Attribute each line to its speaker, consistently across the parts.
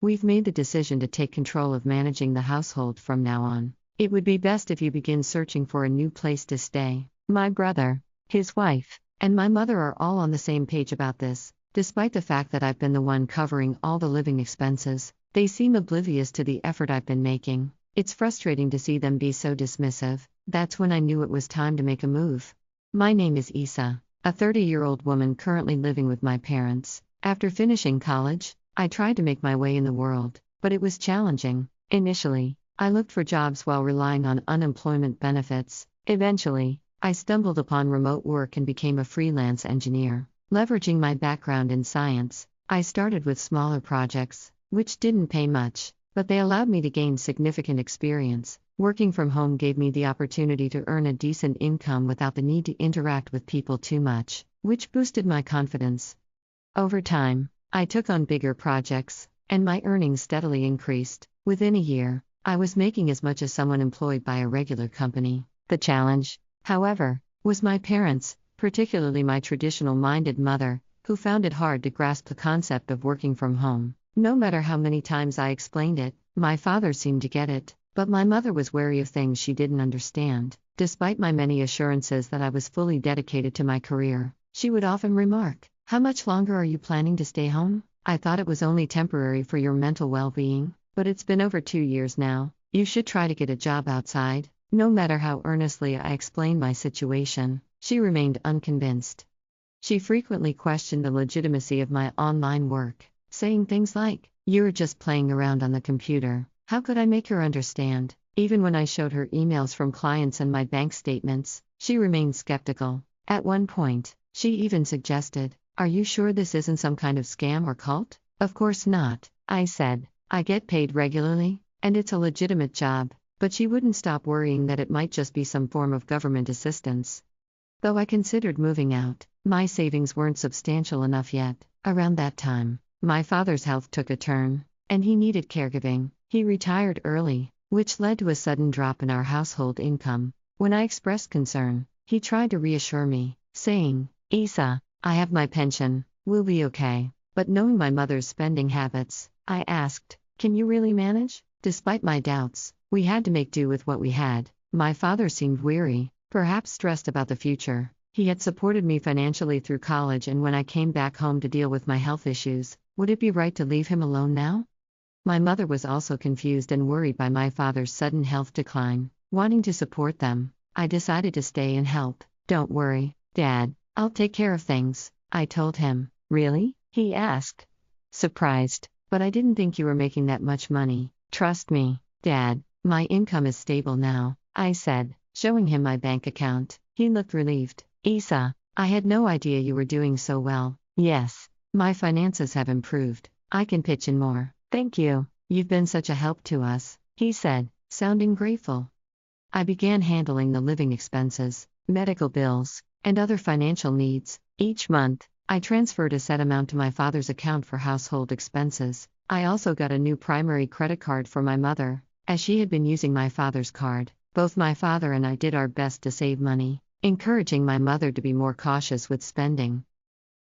Speaker 1: We've made the decision to take control of managing the household from now on. It would be best if you begin searching for a new place to stay. My brother, his wife, and my mother are all on the same page about this. Despite the fact that I've been the one covering all the living expenses, they seem oblivious to the effort I've been making. It's frustrating to see them be so dismissive. That's when I knew it was time to make a move. My name is Isa, a 30-year-old woman currently living with my parents. After finishing college, I tried to make my way in the world, but it was challenging. Initially, I looked for jobs while relying on unemployment benefits. Eventually, I stumbled upon remote work and became a freelance engineer. Leveraging my background in science, I started with smaller projects, which didn't pay much, but they allowed me to gain significant experience. Working from home gave me the opportunity to earn a decent income without the need to interact with people too much, which boosted my confidence. Over time, I took on bigger projects, and my earnings steadily increased. Within a year, I was making as much as someone employed by a regular company. The challenge, however, was my parents, particularly my traditional-minded mother, who found it hard to grasp the concept of working from home. No matter how many times I explained it, my father seemed to get it, but my mother was wary of things she didn't understand. Despite my many assurances that I was fully dedicated to my career, she would often remark, "How much longer are you planning to stay home? I thought it was only temporary for your mental well-being, but it's been over 2 years now. You should try to get a job outside." No matter how earnestly I explained my situation, she remained unconvinced. She frequently questioned the legitimacy of my online work, saying things like, "You're just playing around on the computer." How could I make her understand? Even when I showed her emails from clients and my bank statements, she remained skeptical. At one point, she even suggested, "Are you sure this isn't some kind of scam or cult?" "Of course not," I said. "I get paid regularly, and it's a legitimate job." But she wouldn't stop worrying that it might just be some form of government assistance. Though I considered moving out, my savings weren't substantial enough yet. Around that time, my father's health took a turn, and he needed caregiving. He retired early, which led to a sudden drop in our household income. When I expressed concern, he tried to reassure me, saying, "Isa, I have my pension, we'll be okay." But knowing my mother's spending habits, I asked, "Can you really manage?" Despite my doubts, we had to make do with what we had. My father seemed weary, perhaps stressed about the future. He had supported me financially through college, and when I came back home to deal with my health issues, would it be right to leave him alone now? My mother was also confused and worried by my father's sudden health decline. Wanting to support them, I decided to stay and help. "Don't worry, Dad, I'll take care of things," I told him. "Really?" he asked, surprised. "But I didn't think you were making that much money." "Trust me, Dad, my income is stable now," I said, showing him my bank account. He looked relieved. "Isa, I had no idea you were doing so well." "Yes, my finances have improved. I can pitch in more." "Thank you, you've been such a help to us," he said, sounding grateful. I began handling the living expenses, medical bills, and other financial needs. Each month, I transferred a set amount to my father's account for household expenses. I also got a new primary credit card for my mother, as she had been using my father's card. Both my father and I did our best to save money, encouraging my mother to be more cautious with spending.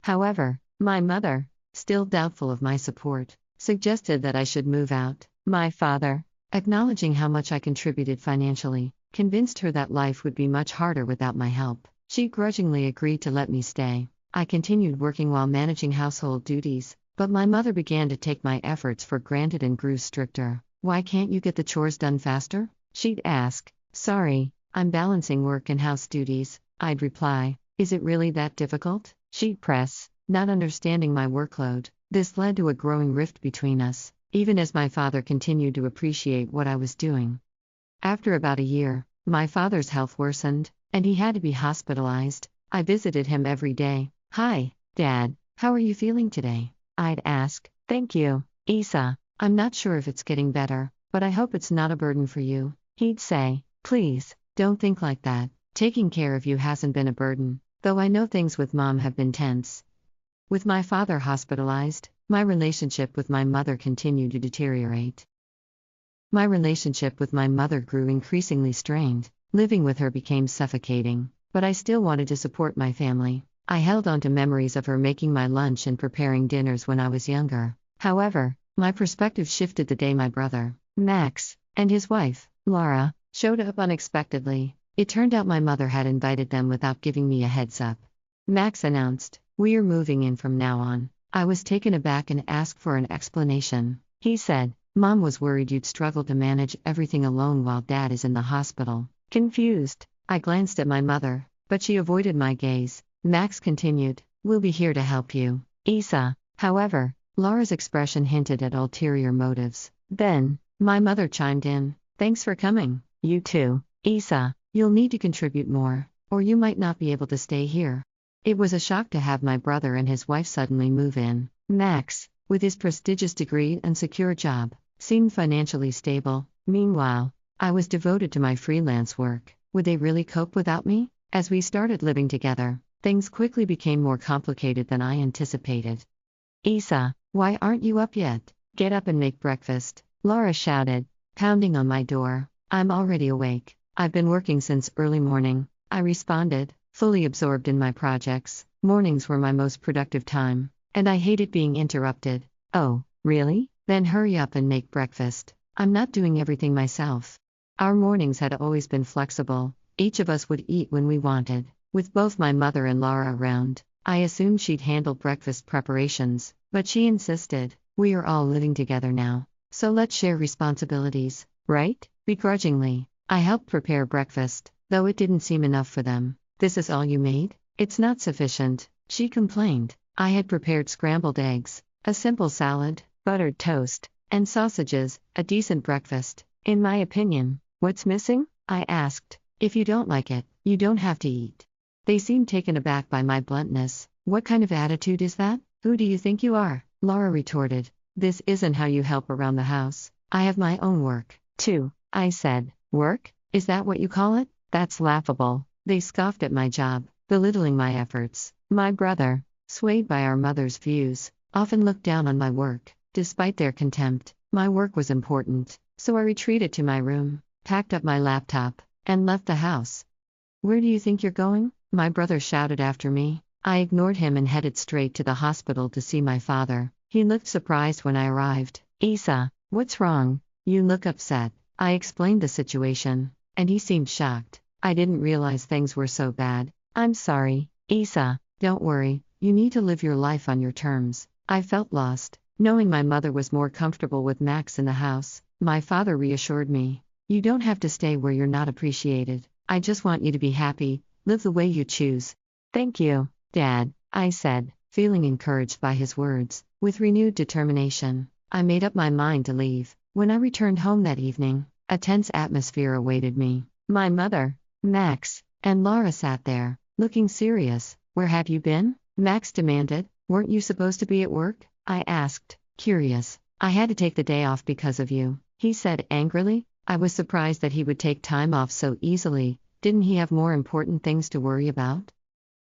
Speaker 1: However, my mother, still doubtful of my support, suggested that I should move out. My father, acknowledging how much I contributed financially, convinced her that life would be much harder without my help. She grudgingly agreed to let me stay. I continued working while managing household duties, but my mother began to take my efforts for granted and grew stricter. "Why can't you get the chores done faster?" she'd ask. "Sorry, I'm balancing work and house duties," I'd reply. "Is it really that difficult?" she'd press, not understanding my workload. This led to a growing rift between us, even as my father continued to appreciate what I was doing. After about a year, my father's health worsened, and he had to be hospitalized. I visited him every day. "Hi, Dad, how are you feeling today?" I'd ask. "Thank you, Isa. I'm not sure if it's getting better, but I hope it's not a burden for you." He'd say, "Please, don't think like that. Taking care of you hasn't been a burden, though I know things with Mom have been tense." With my father hospitalized, my relationship with my mother continued to deteriorate. My relationship with my mother grew increasingly strained. Living with her became suffocating, but I still wanted to support my family. I held on to memories of her making my lunch and preparing dinners when I was younger. However, My perspective shifted the day my brother, Max, and his wife, Laura, showed up unexpectedly. It turned out my mother had invited them without giving me a heads up. Max announced, "We're moving in from now on." I was taken aback and asked for an explanation. He said, "Mom was worried you'd struggle to manage everything alone while Dad is in the hospital." Confused, I glanced at my mother, but she avoided my gaze. Max continued, "We'll be here to help you, Isa." However, Laura's expression hinted at ulterior motives. Then, my mother chimed in, "Thanks for coming. You too, Isa. You'll need to contribute more, or you might not be able to stay here." It was a shock to have my brother and his wife suddenly move in. Max, with his prestigious degree and secure job, seemed financially stable. Meanwhile, I was devoted to my freelance work. Would they really cope without me? As we started living together, things quickly became more complicated than I anticipated. "Isa, why aren't you up yet? Get up and make breakfast," Laura shouted, pounding on my door. "I'm already awake. I've been working since early morning," I responded, fully absorbed in my projects. Mornings were my most productive time, and I hated being interrupted. "Oh, really? Then hurry up and make breakfast. I'm not doing everything myself." Our mornings had always been flexible. Each of us would eat when we wanted. With both my mother and Laura around, I assumed she'd handle breakfast preparations, but she insisted, "We are all living together now, so let's share responsibilities, right?" Begrudgingly, I helped prepare breakfast, though it didn't seem enough for them. "This is all you made? It's not sufficient," she complained. I had prepared scrambled eggs, a simple salad, buttered toast, and sausages, a decent breakfast. "In my opinion, what's missing?" I asked. "If you don't like it, you don't have to eat." They seemed taken aback by my bluntness. "What kind of attitude is that? Who do you think you are?" Laura retorted. "This isn't how you help around the house. I have my own work, too," I said. "Work? Is that what you call it? That's laughable." They scoffed at my job, belittling my efforts. My brother, swayed by our mother's views, often looked down on my work. Despite their contempt, my work was important, so I retreated to my room, packed up my laptop, and left the house. "Where do you think you're going?" my brother shouted after me. I ignored him and headed straight to the hospital to see my father. He looked surprised when I arrived. "Isa, what's wrong? You look upset." I explained the situation, and he seemed shocked. "I didn't realize things were so bad." "I'm sorry, Isa. Don't worry, you need to live your life on your terms." I felt lost, knowing my mother was more comfortable with Max in the house. My father reassured me, "You don't have to stay where you're not appreciated. I just want you to be happy, live the way you choose." "Thank you, Dad," I said, feeling encouraged by his words. With renewed determination, I made up my mind to leave. When I returned home that evening, a tense atmosphere awaited me. My mother, Max, and Laura sat there, looking serious. "Where have you been?" Max demanded. "Weren't you supposed to be at work?" I asked, curious. "I had to take the day off because of you," he said angrily. I was surprised that he would take time off so easily. Didn't he have more important things to worry about?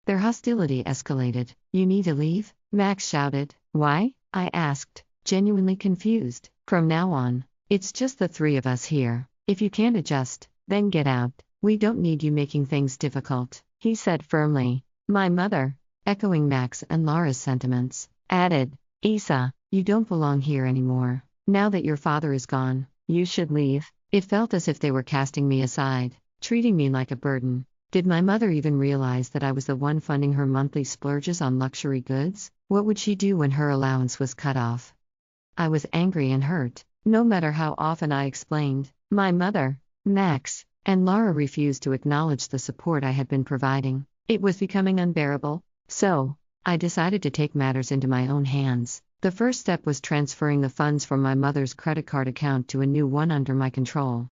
Speaker 1: Their hostility escalated. "You need to leave?" Max shouted. "Why?" I asked, genuinely confused. "From now on, it's just the three of us here. If you can't adjust, then get out. We don't need you making things difficult," he said firmly. My mother, echoing Max and Laura's sentiments, added, "Isa, you don't belong here anymore. Now that your father is gone, you should leave." It felt as if they were casting me aside, treating me like a burden. Did my mother even realize that I was the one funding her monthly splurges on luxury goods? What would she do when her allowance was cut off? I was angry and hurt. No matter how often I explained, my mother, Max, and Laura refused to acknowledge the support I had been providing. It was becoming unbearable. So, I decided to take matters into my own hands. The first step was transferring the funds from my mother's credit card account to a new one under my control.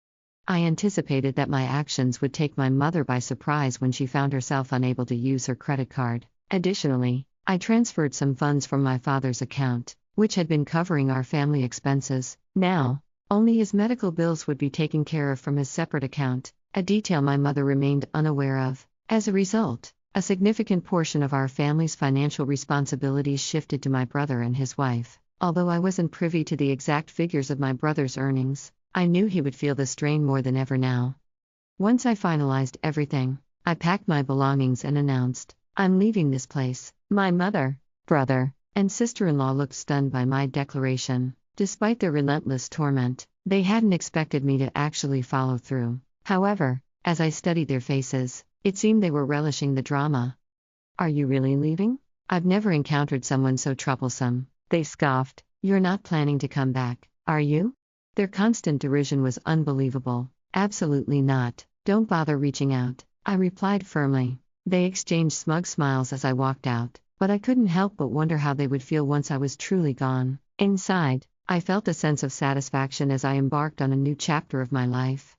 Speaker 1: I anticipated that my actions would take my mother by surprise when she found herself unable to use her credit card. Additionally, I transferred some funds from my father's account, which had been covering our family expenses. Now, only his medical bills would be taken care of from his separate account, a detail my mother remained unaware of. As a result, a significant portion of our family's financial responsibilities shifted to my brother and his wife. Although I wasn't privy to the exact figures of my brother's earnings, I knew he would feel the strain more than ever now. Once I finalized everything, I packed my belongings and announced, "I'm leaving this place." My mother, brother, and sister-in-law looked stunned by my declaration. Despite their relentless torment, they hadn't expected me to actually follow through. However, as I studied their faces, it seemed they were relishing the drama. "Are you really leaving? I've never encountered someone so troublesome," they scoffed. "You're not planning to come back, are you?" Their constant derision was unbelievable. "Absolutely not, don't bother reaching out," I replied firmly. They exchanged smug smiles as I walked out, but I couldn't help but wonder how they would feel once I was truly gone. Inside, I felt a sense of satisfaction as I embarked on a new chapter of my life.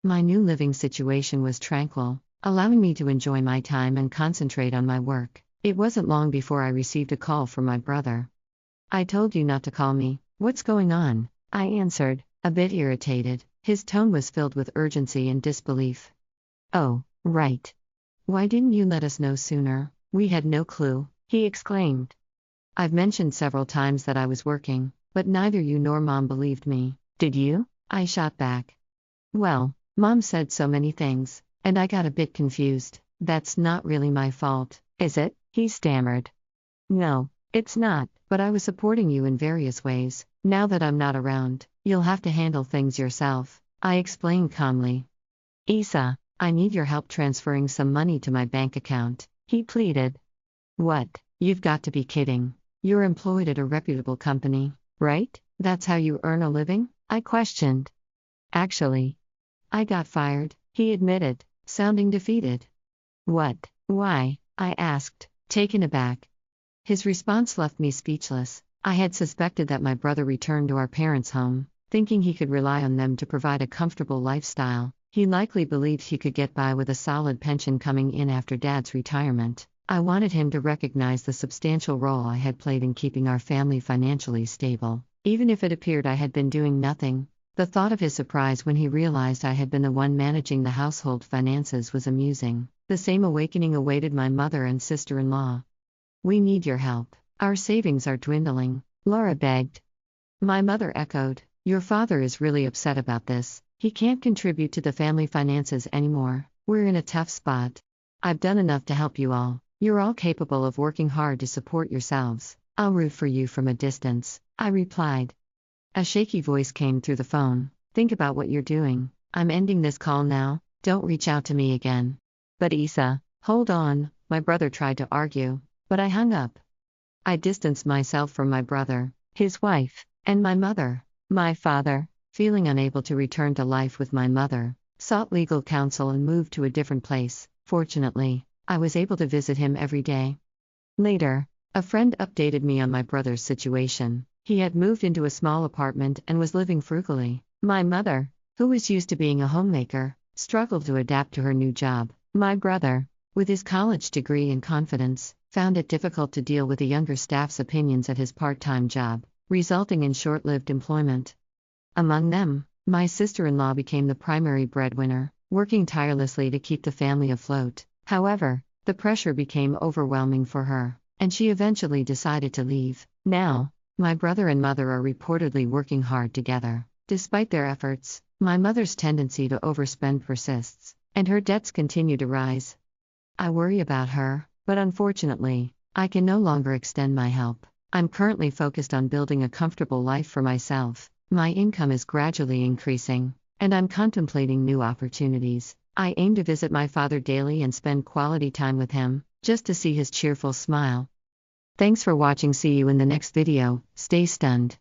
Speaker 1: My new living situation was tranquil, allowing me to enjoy my time and concentrate on my work. It wasn't long before I received a call from my brother. "I told you not to call me, what's going on?" I answered, a bit irritated. His tone was filled with urgency and disbelief. "Oh, right. Why didn't you let us know sooner? We had no clue," he exclaimed. "I've mentioned several times that I was working, but neither you nor Mom believed me. Did you?" I shot back. "Well, Mom said so many things, and I got a bit confused." "That's not really my fault, is it?" he stammered. "No, it's not, but I was supporting you in various ways. Now that I'm not around, you'll have to handle things yourself," I explained calmly. "Isa, I need your help transferring some money to my bank account," he pleaded. "What? You've got to be kidding. You're employed at a reputable company, right? That's how you earn a living?" I questioned. "Actually, I got fired," he admitted, sounding defeated. "What? Why?" I asked, taken aback. His response left me speechless. I had suspected that my brother returned to our parents' home, thinking he could rely on them to provide a comfortable lifestyle. He likely believed he could get by with a solid pension coming in after Dad's retirement. I wanted him to recognize the substantial role I had played in keeping our family financially stable, even if it appeared I had been doing nothing. The thought of his surprise when he realized I had been the one managing the household finances was amusing. The same awakening awaited my mother and sister-in-law. "We need your help. Our savings are dwindling," Laura begged. My mother echoed, "Your father is really upset about this. He can't contribute to the family finances anymore. We're in a tough spot. I've done enough to help you all. You're all capable of working hard to support yourselves. I'll root for you from a distance," I replied. A shaky voice came through the phone. "Think about what you're doing. I'm ending this call now. Don't reach out to me again." "But Isa, hold on," my brother tried to argue, but I hung up. I distanced myself from my brother, his wife, and my mother. My father, feeling unable to return to life with my mother, sought legal counsel and moved to a different place. Fortunately, I was able to visit him every day. Later, a friend updated me on my brother's situation. He had moved into a small apartment and was living frugally. My mother, who was used to being a homemaker, struggled to adapt to her new job. My brother, with his college degree and confidence, found it difficult to deal with the younger staff's opinions at his part-time job, resulting in short-lived employment. Among them, my sister-in-law became the primary breadwinner, working tirelessly to keep the family afloat. However, the pressure became overwhelming for her, and she eventually decided to leave. Now, my brother and mother are reportedly working hard together. Despite their efforts, my mother's tendency to overspend persists, and her debts continue to rise. I worry about her, but unfortunately, I can no longer extend my help. I'm currently focused on building a comfortable life for myself. My income is gradually increasing, and I'm contemplating new opportunities. I aim to visit my father daily and spend quality time with him, just to see his cheerful smile. Thanks for watching. See you in the next video. Stay stunned.